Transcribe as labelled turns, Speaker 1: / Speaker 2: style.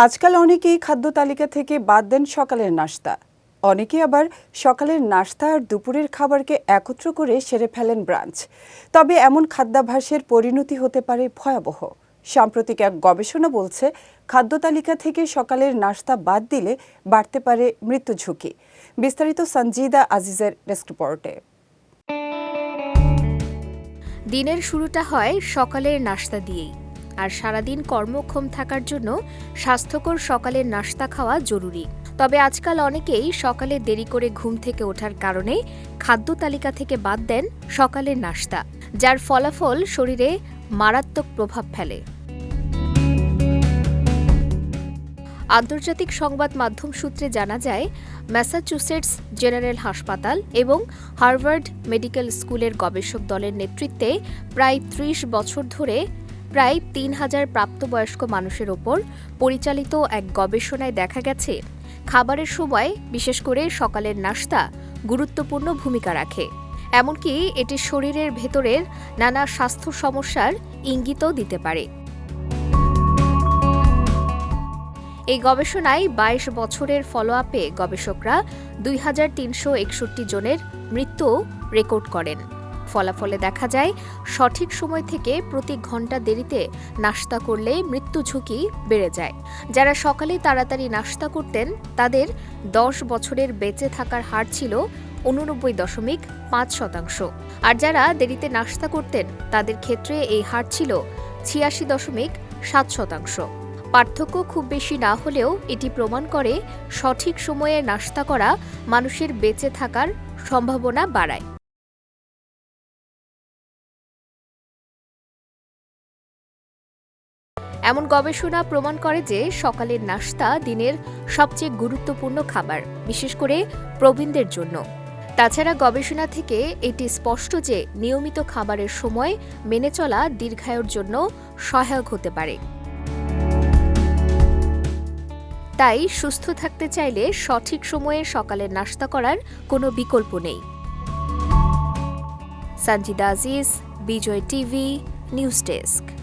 Speaker 1: আজকাল অনেকেই খাদ্য তালিকা থেকে বাদ দেন সকালের নাস্তা। অনেকে আবার সকালের নাস্তা আর দুপুরের খাবারকে একত্র করে সেরে ফেলেন ব্রাঞ্চ। তবে এমন খাদ্যাভ্যাসের পরিণতি হতে পারে ভয়াবহ। সাম্প্রতিক এক গবেষণা বলছে, খাদ্য তালিকা থেকে সকালের নাস্তা বাদ দিলে বাড়তে পারে মৃত্যু ঝুঁকি। বিস্তারিত সঞ্জিদা আজিজের ডেস্ক রিপোর্টে।
Speaker 2: দিনের শুরুটা হয় সকালের নাস্তা দিয়েই, আর সারাদিন কর্মক্ষম থাকার জন্য স্বাস্থ্যকর সকালের নাস্তা খাওয়া জরুরি। তবে আজকাল অনেকেই সকালে দেরি করে ঘুম থেকে ওঠার কারণে খাদ্য তালিকা থেকে বাদ দেন সকালের নাস্তা, যার ফলাফল শরীরে মারাত্মক প্রভাব ফেলে। আন্তর্জাতিক সংবাদ মাধ্যম সূত্রে জানা যায়, ম্যাসাচুসেটস জেনারেল হাসপাতাল এবং হার্ভার্ড মেডিকেল স্কুলের গবেষক দলের নেতৃত্বে প্রায় ৩০ বছর ধরে প্রায় ৩,০০০ প্রাপ্তবয়স্ক মানুষের ওপর পরিচালিত এক গবেষণায় দেখা গেছে, খাবারের সময় বিশেষ করে সকালের নাস্তা গুরুত্বপূর্ণ ভূমিকা রাখে। এমনকি এটি শরীরের ভেতরের নানা স্বাস্থ্য সমস্যার ইঙ্গিতও দিতে পারে। এই গবেষণায় ২২ বছরের ফলো-আপে গবেষকরা ২,৩৬১ জনের মৃত্যু রেকর্ড করেন। ফলাফলে দেখা যায়, সঠিক সময় থেকে প্রতি ঘন্টা দেরিতে নাস্তা করলে মৃত্যু ঝুঁকি বেড়ে যায়। যারা সকালে তাড়াতাড়ি নাস্তা করতেন তাদের ১০ বছরের বেঁচে থাকার হার ছিল ৮৯.৫%, আর যারা দেরিতে নাস্তা করতেন তাদের ক্ষেত্রে এই হার ছিল ৮৬.৭%। পার্থক্য খুব বেশি না হলেও এটি প্রমাণ করে সঠিক সময়ে নাস্তা করা মানুষের বেঁচে থাকার সম্ভাবনা বাড়ায়। এমন গবেষণা প্রমাণ করে যে সকালের নাস্তা দিনের সবচেয়ে গুরুত্বপূর্ণ খাবার, বিশেষ করে প্রবীণদের জন্য। তাছাড়া গবেষণা থেকে এটি স্পষ্ট যে নিয়মিত খাবারের সময় মেনে চলা দীর্ঘায়ুর জন্য সহায়ক হতে পারে। তাই সুস্থ থাকতে চাইলে সঠিক সময়ে সকালের নাস্তা করার কোনো বিকল্প নেই। সঞ্জিদা আজিজ, বিজয় টিভি, নিউজ ডেস্ক।